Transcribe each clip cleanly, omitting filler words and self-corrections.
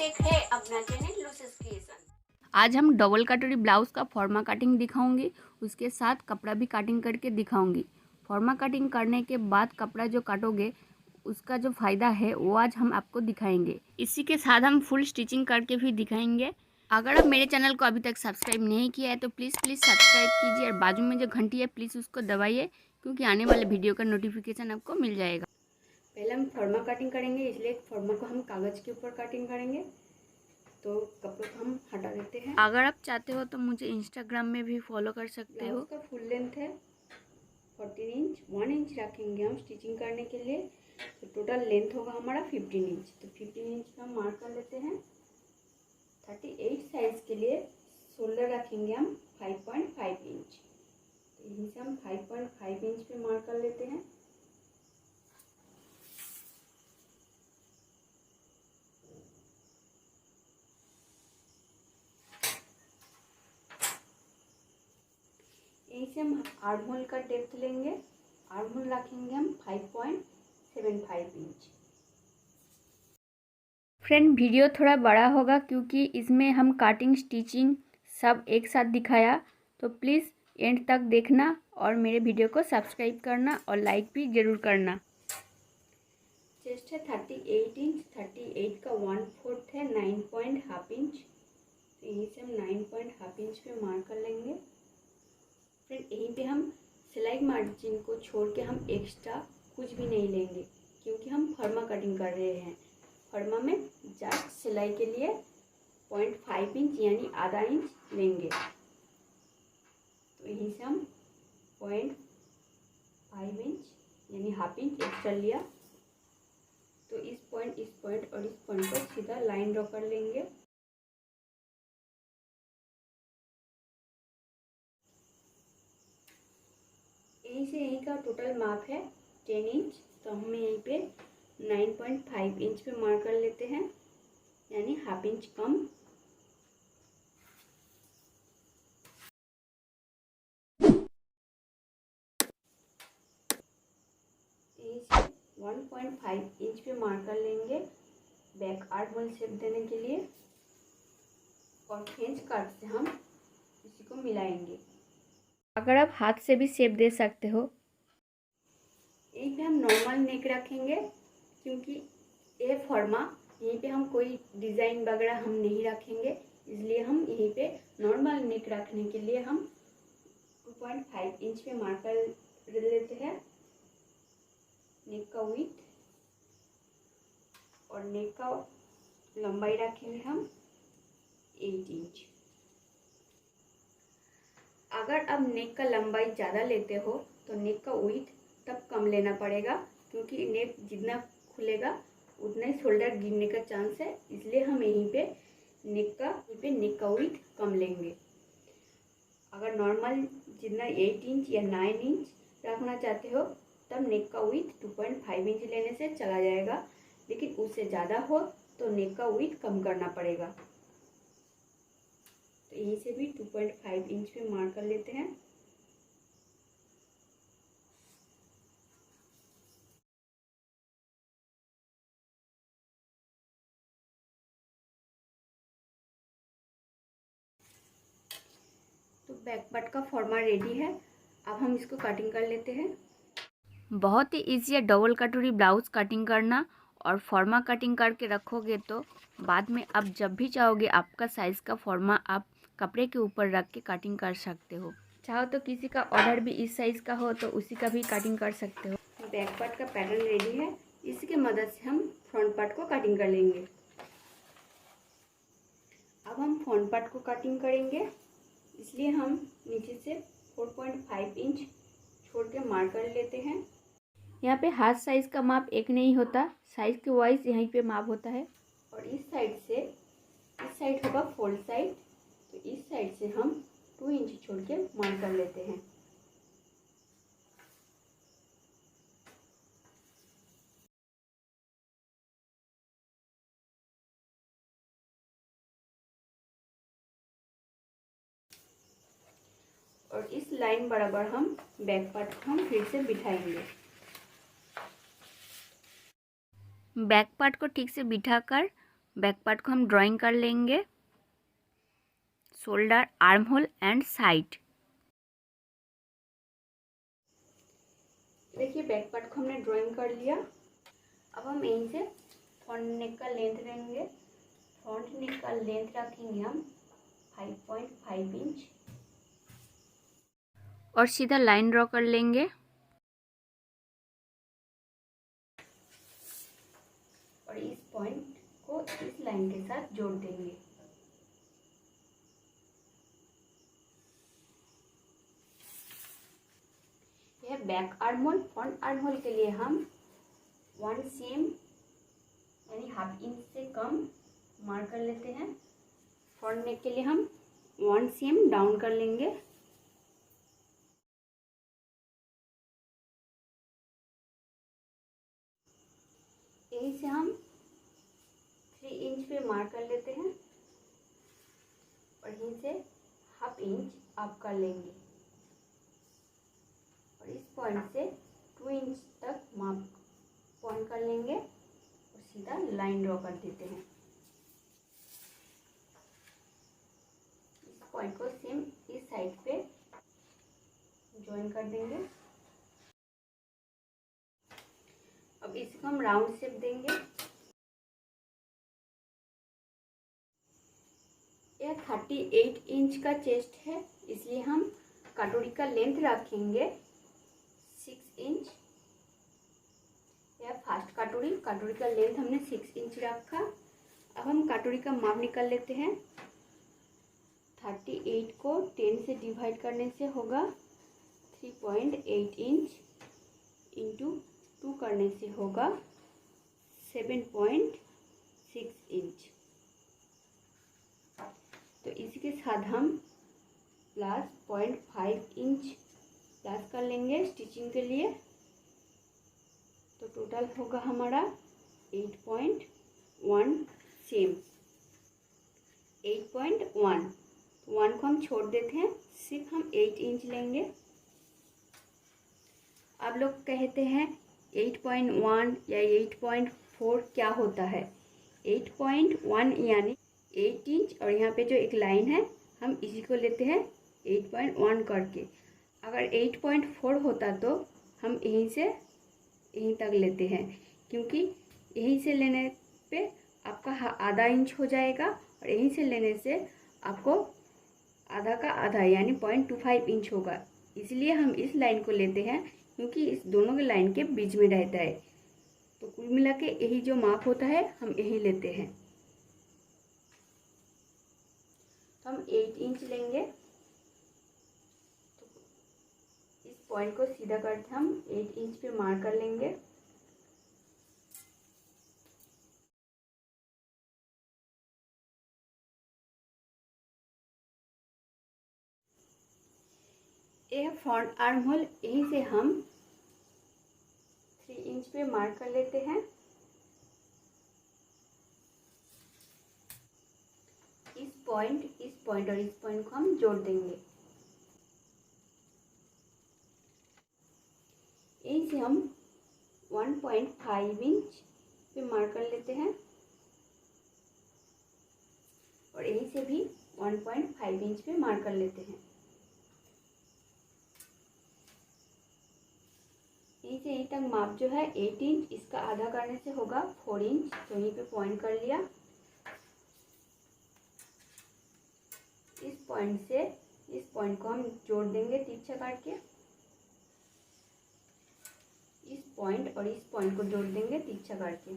एक है अपना चैनल लूसेस क्रिएशन। आज हम डबल कटोरी ब्लाउज़ का फॉर्मा कटिंग दिखाऊंगी, उसके साथ कपड़ा भी कटिंग करके दिखाऊंगी। फॉर्मा कटिंग करने के बाद कपड़ा जो काटोगे उसका जो फ़ायदा है वो आज हम आपको दिखाएंगे। इसी के साथ हम फुल स्टिचिंग करके भी दिखाएंगे। अगर आप मेरे चैनल को अभी तक सब्सक्राइब नहीं किया है तो प्लीज़ सब्सक्राइब कीजिए और बाजू में जो घंटी है प्लीज़ उसको दबाइए, क्योंकि आने वाले वीडियो का नोटिफिकेशन आपको मिल जाएगा। पहले हम फॉर्मा कटिंग करेंगे, इसलिए फॉर्मा को हम कागज़ के ऊपर कटिंग करेंगे। तो कपड़े को हम हटा देते हैं। अगर आप चाहते हो तो मुझे इंस्टाग्राम में भी फॉलो कर सकते हो। उसका फुल लेंथ है 14 इंच, 1 इंच रखेंगे हम स्टिचिंग करने के लिए। तो टोटल लेंथ होगा हमारा 15 इंच। तो 15 इंच का मार्क कर लेते हैं। 38 साइज के लिए शोल्डर रखेंगे हम 5.5 इंच। तो यहीं से हम 5.5 इंच पे मार्क कर लेते हैं। यहीं से हम आर्म होल का डेप्थ लेंगे। आर्म होल रखेंगे हम 5.75 इंच। फ्रेंड, वीडियो थोड़ा बड़ा होगा क्योंकि इसमें हम कटिंग स्टिचिंग सब एक साथ दिखाया, तो प्लीज़ एंड तक देखना और मेरे वीडियो को सब्सक्राइब करना और लाइक भी ज़रूर करना। चेस्ट है 38 इंच, 38 का 1/4 है 9.5 इंच। तो यहीं से हम 9.5 इंच पे मार्क कर लेंगे। फिर यहीं पे हम सिलाई मार्जिन को छोड़ के हम एक्स्ट्रा कुछ भी नहीं लेंगे, क्योंकि हम फर्मा कटिंग कर रहे हैं। फर्मा में जस्ट सिलाई के लिए 0.5 इंच यानी आधा इंच लेंगे। तो यहीं से हम 0.5 इंच यानी हाफ इंच एक्स्ट्रा लिया। तो इस पॉइंट और इस पॉइंट पर सीधा लाइन ड्रॉ कर लेंगे। यहीं से यहीं का टोटल माप है 10 इंच। तो हम यहीं पे 9.5 इंच पे मार्क कर लेते हैं, यानी हाफ इंच कम। यहीं से 1.5 इंच पे मार्क कर लेंगे बैक आर्म होल शेप देने के लिए, और फ्रेंच कट से हम इसी को मिलाएंगे। अगर आप हाथ से भी शेप दे सकते हो। यहीं पे हम नॉर्मल नेक रखेंगे, क्योंकि ये फॉर्मा यहीं पे हम कोई डिज़ाइन वगैरह हम नहीं रखेंगे, इसलिए हम यहीं पे नॉर्मल नेक रखने के लिए हम 2.5 इंच पे मार्क कर लेते हैं। नेक का विड्थ और नेक का लंबाई रखेंगे हम 8 इंच। अगर आप नेक का लंबाई ज़्यादा लेते हो तो नेक का विड्थ तब कम लेना पड़ेगा, क्योंकि नेक जितना खुलेगा उतना ही शोल्डर गिरने का चांस है, इसलिए हम यहीं पे नेक का विड्थ कम लेंगे। अगर नॉर्मल जितना 8 इंच या 9 इंच रखना चाहते हो तब नेक का विड्थ 2.5 इंच लेने से चला जाएगा, लेकिन उससे ज़्यादा हो तो नेक का विड्थ कम करना पड़ेगा। तो यहीं से भी 2.5 इंच पे मार्क कर लेते हैं। तो बैक पार्ट का फॉर्मा रेडी है। अब हम इसको कटिंग कर लेते हैं। बहुत ही ईजी है डबल कटोरी ब्लाउज कटिंग करना, और फॉर्मा कटिंग करके रखोगे तो बाद में आप जब भी चाहोगे आपका साइज़ का फॉर्मा आप कपड़े के ऊपर रख के कटिंग कर सकते हो। चाहो तो किसी का ऑर्डर भी इस साइज़ का हो तो उसी का भी कटिंग कर सकते हो। बैक पार्ट का पैटर्न रेडी है, इसकी मदद से हम फ्रंट पार्ट को कटिंग कर लेंगे। अब हम फ्रंट पार्ट को कटिंग करेंगे, इसलिए हम नीचे से 4.5 इंच छोड़ के मार्क कर लेते हैं। यहाँ पे हाथ साइज़ का माप एक नहीं होता, साइज़ के वाइज यहीं पे माप होता है। और इस साइड होगा फोल्ड साइड, तो इस साइड से हम 2 इंच छोड़ के मार्क कर लेते हैं। और इस लाइन बराबर हम बैक पार्ट को हम फिर से बिठाएंगे। बैक पार्ट को ठीक से बिठाकर बैक पार्ट को हम ड्राइंग कर लेंगे, shoulder, arm hole and side. देखिए बैक पार्ट को हमने ड्राइंग कर लिया। अब हम यहीं से फ्रंट नेक का लेंथ लेंगे। फ्रंट नेक का लेंथ रखेंगे हम 5.5 इंच और सीधा लाइन ड्रॉ कर लेंगे और इस पॉइंट को इस लाइन के साथ जोड़ देंगे। यह back arm hole. Front arm hole के लिए हम 1 सेम यानी हाफ इंच से कम मार्क कर लेते हैं। फ्रंट नेक के लिए हम 1 सेम डाउन कर लेंगे। यहीं से हम 3 इंच पे मार्क कर लेते हैं और यहीं से हाफ इंच अप कर लेंगे और इस पॉइंट से 2 इंच तक मार्क पॉइंट कर लेंगे और सीधा लाइन ड्रॉ कर देते हैं। इस पॉइंट को सेम इस साइड पे ज्वाइन कर देंगे। अब इसको हम राउंड शेप देंगे। यह 38 इंच का चेस्ट है, इसलिए हम कटोरी का लेंथ रखेंगे 6 इंच। यह फर्स्ट कटोरी का लेंथ हमने 6 इंच रखा। अब हम कटोरी का माप निकाल लेते हैं। 38 को 10 से डिवाइड करने से होगा 3.8 इंच इंटू 2 करने से होगा 7.6 इंच। तो इसी के साथ हम प्लस 0.5 इंच प्लस कर लेंगे स्टिचिंग के लिए। तो टोटल होगा हमारा 8.1 सेम 8.1। 1 को हम छोड़ देते हैं, सिर्फ हम 8 इंच लेंगे। आप लोग कहते हैं 8.1 या 8.4 क्या होता है। 8.1 यानी 8 इंच और यहाँ पे जो एक लाइन है हम इसी को लेते हैं 8.1 करके। अगर 8.4 होता तो हम यहीं से यहीं तक लेते हैं, क्योंकि यहीं से लेने पे आपका आधा इंच हो जाएगा और यहीं से लेने से आपको आधा का आधा यानी 0.25 इंच होगा। इसलिए हम इस लाइन को लेते हैं क्योंकि इस दोनों के लाइन के बीच में रहता है। तो कुल मिला के यही जो माप होता है हम यही लेते हैं। तो हम 8 इंच लेंगे। तो इस पॉइंट को सीधा करके हम 8 इंच पे मार्क कर लेंगे। यह फ्रंट आर्म होल, यहीं से हम 3 इंच पे मार्क कर लेते हैं। इस पॉइंट और इस पॉइंट को हम जोड़ देंगे। यहीं से हम 1.5 इंच पे मार्क कर लेते हैं और यहीं से भी 1.5 इंच पे मार्क कर लेते हैं। यहीं से यहीं तक माप जो है 8 इंच, इसका आधा करने से होगा 4 इंच। तो यहीं पे पॉइंट कर लिया। इस पॉइंट से इस पॉइंट को हम जोड़ देंगे तिरछा करके। इस पॉइंट और इस पॉइंट को जोड़ देंगे तिरछा करके।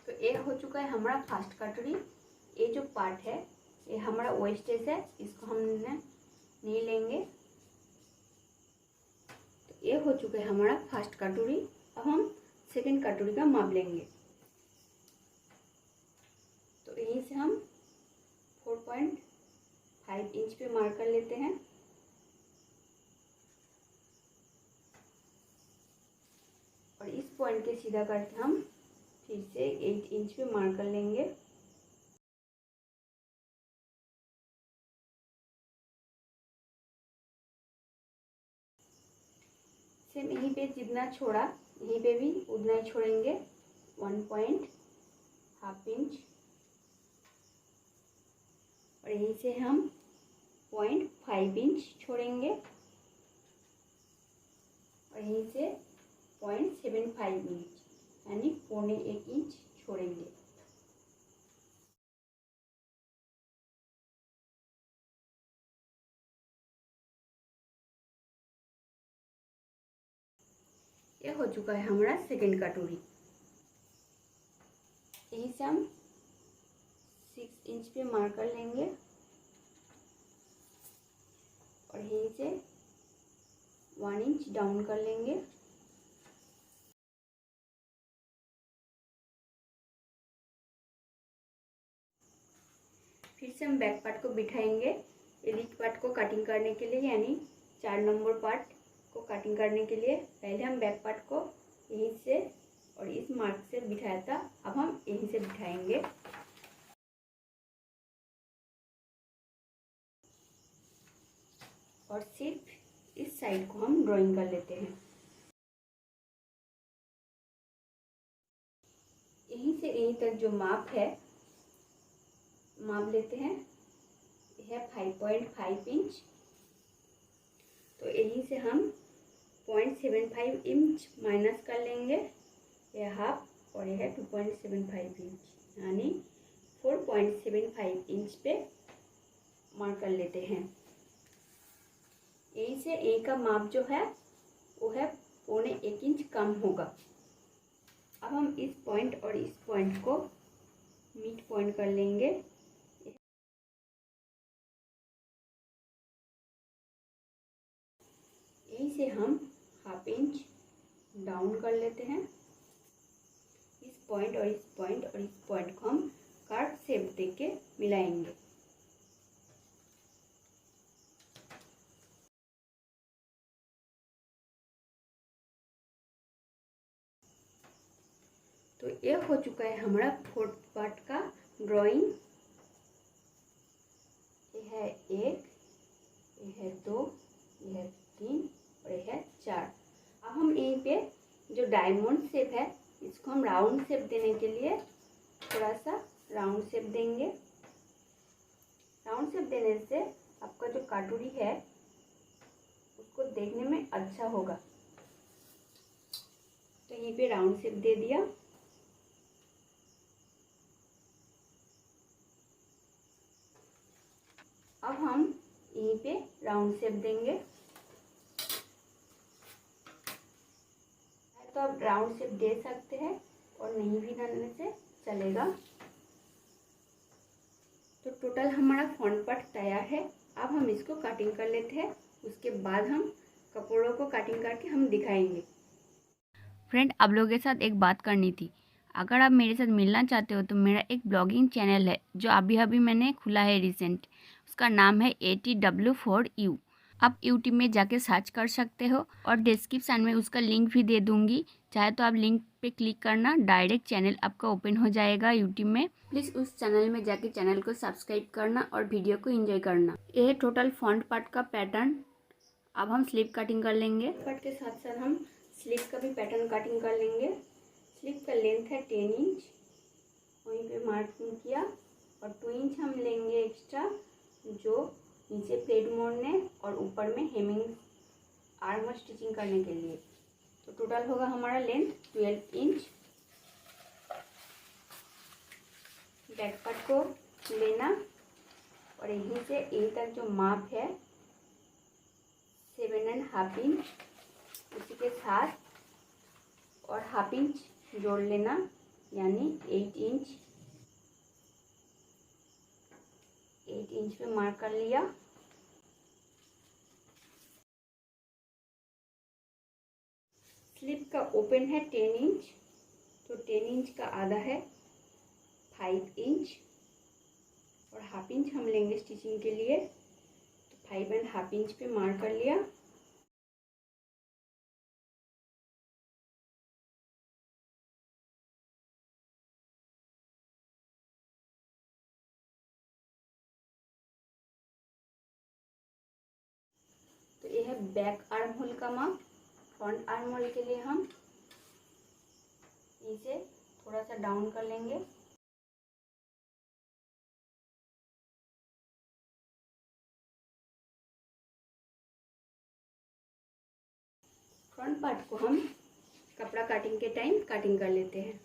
तो ये हो चुका है हमारा फर्स्ट कटोरी। ये जो पार्ट है ये हमारा वेस्टेज है, इसको हमने नहीं लेंगे। तो ये हो चुका है हमारा फर्स्ट कटोरी। अब हम सेकंड कटोरी का माप लेंगे। तो यहीं से हम 4.5 इंच पे मार्क कर लेते हैं और इस पॉइंट के सीधा करके हम फिर से 8 इंच पे मार्क कर लेंगे। सेम यहीं पे जितना छोड़ा यहीं पे भी उतना ही छोड़ेंगे, 1.5 इंच। और यहीं से हम 0.5 इंच छोड़ेंगे और यहीं से 0.75 इंच यानी 0.25 इंच छोड़ेंगे। ये हो चुका है हमारा सेकंड कटोरी। यहीं से हम 6 इंच पे मार्क कर लेंगे और यहीं से 1 इंच डाउन कर लेंगे। फिर से हम बैक पार्ट को बिठाएंगे एलिट पार्ट को कटिंग करने के लिए, यानी 4 नंबर पार्ट को कटिंग करने के लिए। पहले हम बैक पार्ट को यहीं से और इस मार्क से बिठाया था, अब हम यहीं से बिठाएंगे। और सिर्फ इस साइड को हम ड्राइंग कर लेते हैं। यहीं से यहीं तक जो माप है, माप लेते हैं, यह 5.5 इंच। तो यहीं से हम 0.75 इंच माइनस कर लेंगे, यह हाफ, और यह 2.75 इंच यानी 4.75 इंच पे मार्क कर लेते हैं। यहीं से ए का माप जो है वो है 0.25 इंच कम होगा। अब हम इस पॉइंट और इस पॉइंट को मिड पॉइंट कर लेंगे। यहीं से हम 1/2 इंच डाउन कर लेते हैं। इस पॉइंट और इस पॉइंट और इस पॉइंट को हम कार्ड शेप देके मिलाएंगे। तो ये हो चुका है हमारा फोर्थ पार्ट का ड्राइंग। यह है 1, यह है 2, यह है 3 और यह है 4। अब हम यहीं पे जो डायमंड शेप है इसको हम राउंड शेप देने के लिए थोड़ा सा राउंड शेप देंगे। राउंड शेप देने से आपका जो कटोरी है उसको देखने में अच्छा होगा। तो यहीं पे राउंड शेप दे दिया। अब हम यहीं पे राउंड शेप देंगे। तो आप राउंड शेप दे सकते हैं और नहीं भी डालने से चलेगा। तो टोटल हमारा फ्रंट पार्ट तैयार है। अब हम इसको कटिंग कर लेते हैं, उसके बाद हम कपड़ों को कटिंग करके हम दिखाएंगे। फ्रेंड, आप लोगों के साथ एक बात करनी थी। अगर आप मेरे साथ मिलना चाहते हो तो मेरा एक ब्लॉगिंग चैनल है जो अभी अभी मैंने खुला है रिसेंट। उसका नाम है ATW4U। आप यूट्यूब में जाके सर्च कर सकते हो और डिस्क्रिप्शन में उसका लिंक भी दे दूँगी। चाहे तो आप लिंक पे क्लिक करना, डायरेक्ट चैनल आपका ओपन हो जाएगा यूट्यूब में। प्लीज़ उस चैनल में जाके चैनल को सब्सक्राइब करना और वीडियो को एंजॉय करना। ये है टोटल फ्रंट पार्ट का पैटर्न। अब हम स्लीव कटिंग कर लेंगे। कट के साथ साथ हम स्लीव का भी पैटर्न कटिंग कर लेंगे। स्लीव का लेंथ है 10 इंच, वहीं पे मार्किंग किया और 2 इंच हम लेंगे एक्स्ट्रा, जो नीचे प्लेट मोड़ने और ऊपर में हेमिंग आर्म स्टिचिंग करने के लिए। तो टोटल होगा हमारा लेंथ 12 इंच। बैक पार्ट को लेना और यहीं से ए तक जो माप है 7.5 इंच, उसी के साथ और 1/2 इंच जोड़ लेना यानी 8 इंच। 8 इंच पे मार्क कर लिया। स्लीव का ओपन है 10 इंच, तो 10 इंच का आधा है 5 इंच और 1/2 इंच हम लेंगे स्टिचिंग के लिए। तो 5.5 इंच पे मार्क कर लिया। तो ये है बैक आर्म होल का माप। फ्रंट आर्म होल के लिए हम नीचे थोड़ा सा डाउन कर लेंगे। फ्रंट पार्ट को हम कपड़ा काटिंग के टाइम काटिंग कर लेते हैं।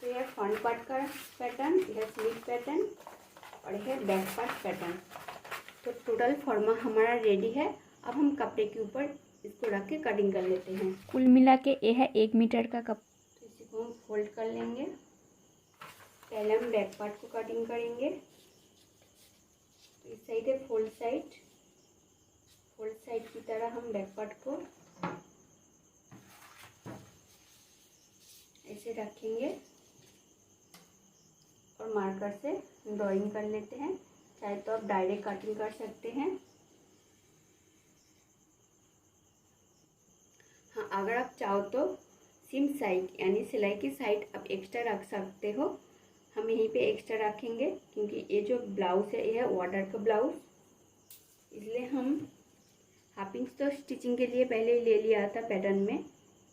तो यह फ्रंट पार्ट का पैटर्न, यह स्लीव पैटर्न और यह बैक पार्ट पैटर्न। तो टोटल फॉर्मा हमारा रेडी है। अब हम कपड़े के ऊपर इसको रख के कटिंग कर लेते हैं। कुल मिला के ये है 1 मीटर का कप। तो इसी को हम फोल्ड कर लेंगे। पहले हम बैक पार्ट को कटिंग करेंगे। तो इस साइड है फोल्ड साइड की तरह हम बैक पार्ट को ऐसे रखेंगे और मार्कर से ड्राइंग कर लेते हैं। चाहे तो आप डायरेक्ट कटिंग कर सकते हैं। हाँ, अगर आप चाहो तो सीम साइड यानी सिलाई की साइड आप एक्स्ट्रा रख सकते हो। हम यहीं पे एक्स्ट्रा रखेंगे क्योंकि ये जो ब्लाउज है ये है ऑर्डर का ब्लाउज, इसलिए हम हाफ इंच तो स्टिचिंग के लिए पहले ही ले लिया था पैटर्न में।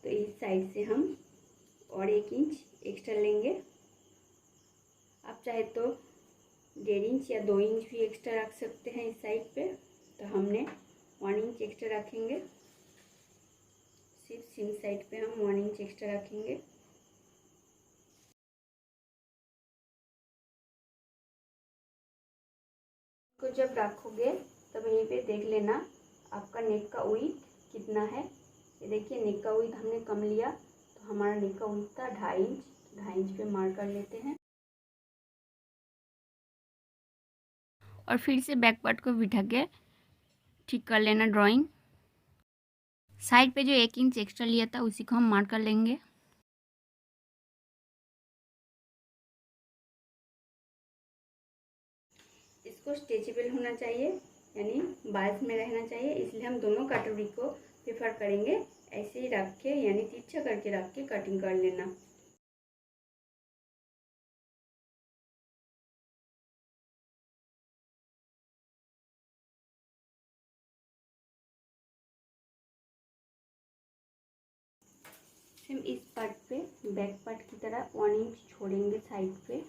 तो इस साइड से हम और 1 इंच एक्स्ट्रा लेंगे। आप चाहे तो 1.5 इंच या 2 इंच भी एक्स्ट्रा रख सकते हैं इस साइड पे। तो हमने 1 इंच एक्स्ट्रा रखेंगे। सिर्फ सीम साइड पे हम 1 इंच एक्स्ट्रा रखेंगे। को जब रखोगे तब यहीं पे देख लेना आपका नेक का विड्थ कितना है। ये देखिए नेक का विड्थ हमने कम लिया, तो हमारा नेक का विड्थ था 2.5 इंच। 2.5 इंच पे मार्क कर लेते हैं और फिर से बैक पार्ट को बिठा के ठीक कर लेना ड्राइंग। साइड पे जो 1 इंच एक्स्ट्रा लिया था उसी को हम मार्क कर लेंगे। इसको स्ट्रेचेबल होना चाहिए यानी बाल्स में रहना चाहिए, इसलिए हम दोनों कटोरी को प्रेफर करेंगे ऐसे ही रख के यानी तिरछा करके रख के कटिंग कर लेना। हम इस पार्ट पे बैक पार्ट की तरह 1 इंच छोड़ेंगे साइड पे।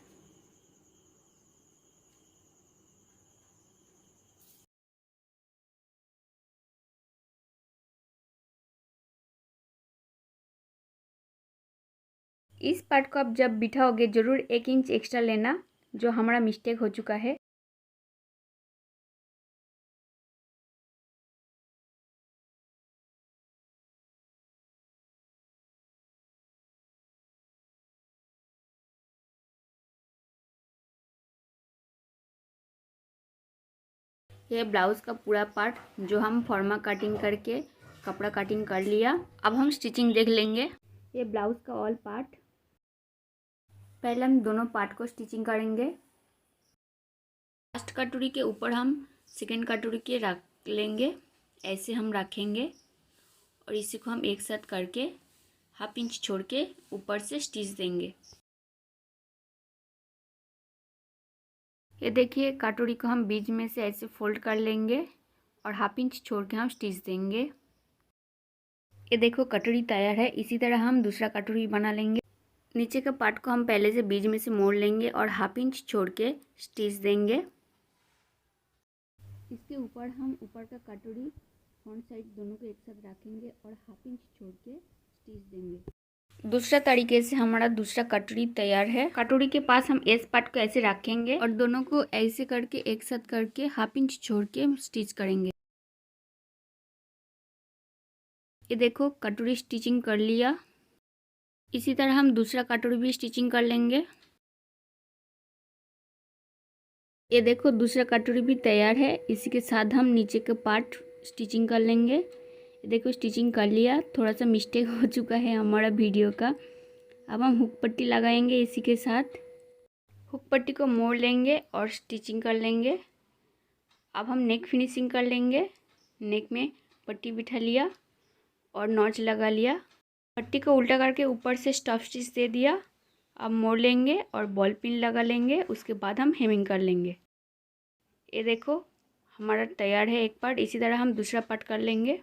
इस पार्ट को आप जब बिठाओगे ज़रूर 1 इंच एक्स्ट्रा लेना, जो हमारा मिस्टेक हो चुका है। यह ब्लाउज़ का पूरा पार्ट जो हम फॉर्मा कटिंग करके कपड़ा कटिंग कर लिया। अब हम स्टिचिंग देख लेंगे। ये ब्लाउज़ का ऑल पार्ट, पहले हम दोनों पार्ट को स्टिचिंग करेंगे। फर्स्ट कटोरी के ऊपर हम सेकेंड कटोरी के रख लेंगे, ऐसे हम रखेंगे और इसी को हम एक साथ करके 1/2 इंच छोड़ के ऊपर से स्टिच देंगे। ये देखिए कटोरी को हम बीच में से ऐसे फोल्ड कर लेंगे और 1/2 इंच छोड़ के हम स्टिच देंगे। ये देखो कटोरी तैयार है। इसी तरह हम दूसरा कटोरी बना लेंगे। नीचे का पार्ट को हम पहले से बीच में से मोड़ लेंगे और 1/2 इंच छोड़ के स्टिच देंगे। इसके ऊपर हम ऊपर का कटोरी फ्रंट साइड दोनों को एक साथ रखेंगे और 1/2 इंच छोड़ के स्टिच देंगे। दूसरा तरीके से हमारा दूसरा कटोरी तैयार है। कटोरी के पास हम इस पार्ट को ऐसे रखेंगे और दोनों को ऐसे करके एक साथ करके 1/2 इंच छोड़ के स्टिच करेंगे। ये देखो कटोरी स्टिचिंग कर लिया। इसी तरह हम दूसरा कटोरी भी स्टिचिंग कर लेंगे। ये देखो दूसरा कटोरी भी तैयार है। इसी के साथ हम नीचे का पार्ट स्टिचिंग कर लेंगे। ये देखो स्टिचिंग कर लिया। थोड़ा सा मिस्टेक हो चुका है हमारा वीडियो का। अब हम हुक पट्टी लगाएंगे। इसी के साथ हुक पट्टी को मोड़ लेंगे और स्टिचिंग कर लेंगे। अब हम नेक फिनिशिंग कर लेंगे। नेक में पट्टी बिठा लिया और नॉच लगा लिया। पट्टी को उल्टा करके ऊपर से स्टफ स्टिच दे दिया। अब मोड़ लेंगे और बॉल पिन लगा लेंगे। उसके बाद हम हेमिंग कर लेंगे। ये देखो हमारा तैयार है एक पार्ट। इसी तरह हम दूसरा पार्ट कर लेंगे।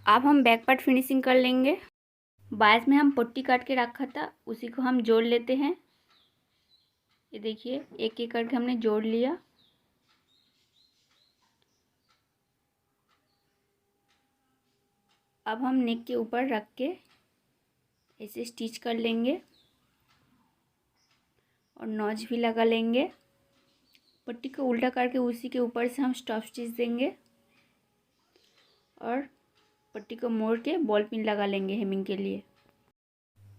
अब हम बैक पार्ट फिनिशिंग कर लेंगे। बायस में हम पट्टी काट के रखा था, उसी को हम जोड़ लेते हैं। ये देखिए एक एक करके हमने जोड़ लिया। अब हम नेक के ऊपर रख के ऐसे स्टिच कर लेंगे और नॉच भी लगा लेंगे। पट्टी को उल्टा करके उसी के ऊपर से हम स्टॉप स्टिच देंगे और पट्टी को मोड़ के बॉल पिन लगा लेंगे हेमिंग के लिए।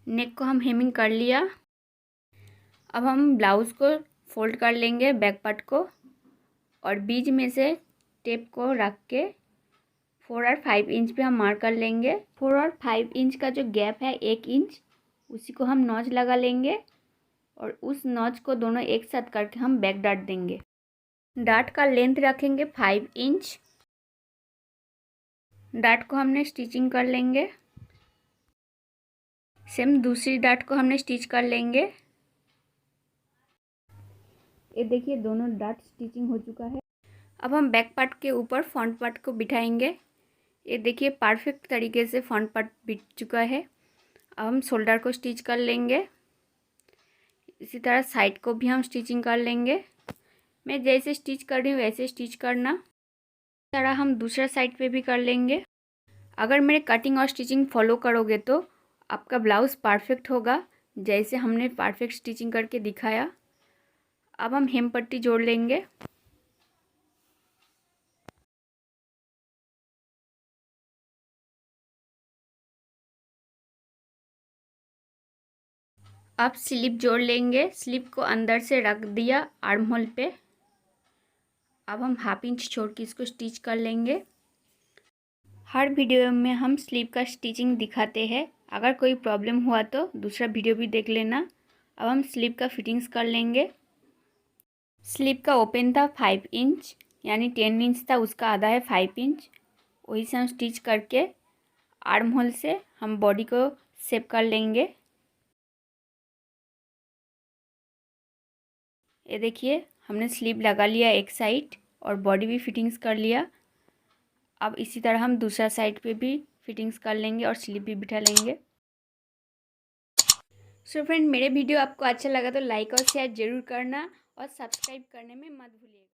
नेक को हम हेमिंग कर लिया। अब हम ब्लाउज़ को फोल्ड कर लेंगे बैक पार्ट को और बीच में से टेप को रख के 4 और 5 इंच पे हम मार्क कर लेंगे। 4 और 5 इंच का जो गैप है 1 इंच, उसी को हम नॉच लगा लेंगे और उस नॉच को दोनों एक साथ करके हम बैक डार्ट देंगे। डार्ट का लेंथ रखेंगे 5 इंच। डार्ट को हमने स्टिचिंग कर लेंगे। सेम दूसरी डार्ट को हमने स्टिच कर लेंगे। ये देखिए दोनों डार्ट स्टिचिंग हो चुका है। अब हम बैक पार्ट के ऊपर फ्रंट पार्ट को बिठाएंगे। ये देखिए परफेक्ट तरीके से फ्रंट पार्ट बिठ चुका है। अब हम शोल्डर को स्टिच कर लेंगे। इसी तरह साइड को भी हम स्टिचिंग कर लेंगे। मैं जैसे स्टिच कर रही हूँ वैसे स्टिच करना। इस तरह हम दूसरा साइड पे भी कर लेंगे। अगर मेरे कटिंग और स्टिचिंग फॉलो करोगे तो आपका ब्लाउज़ परफेक्ट होगा, जैसे हमने परफेक्ट स्टिचिंग करके दिखाया। अब हम हेम पट्टी जोड़ लेंगे। अब स्लिप जोड़ लेंगे। स्लिप को अंदर से रख दिया आर्म होल पे। अब हम हाफ इंच छोड़ के इसको स्टिच कर लेंगे। हर वीडियो में हम स्लीव का स्टिचिंग दिखाते हैं। अगर कोई प्रॉब्लम हुआ तो दूसरा वीडियो भी देख लेना। अब हम स्लीव का फिटिंग्स कर लेंगे। स्लीव का ओपन था 5 इंच, यानी 10 इंच था, उसका आधा है 5 इंच। वही से हम स्टिच करके आर्म होल से हम बॉडी को शेप कर लेंगे। ये देखिए हमने स्लीव लगा लिया एक साइड और बॉडी भी फिटिंग्स कर लिया। अब इसी तरह हम दूसरा साइड पे भी फिटिंग्स कर लेंगे और स्लीव भी बिठा लेंगे। सो फ्रेंड, मेरे वीडियो आपको अच्छा लगा तो लाइक और शेयर ज़रूर करना और सब्सक्राइब करने में मत भूलिएगा।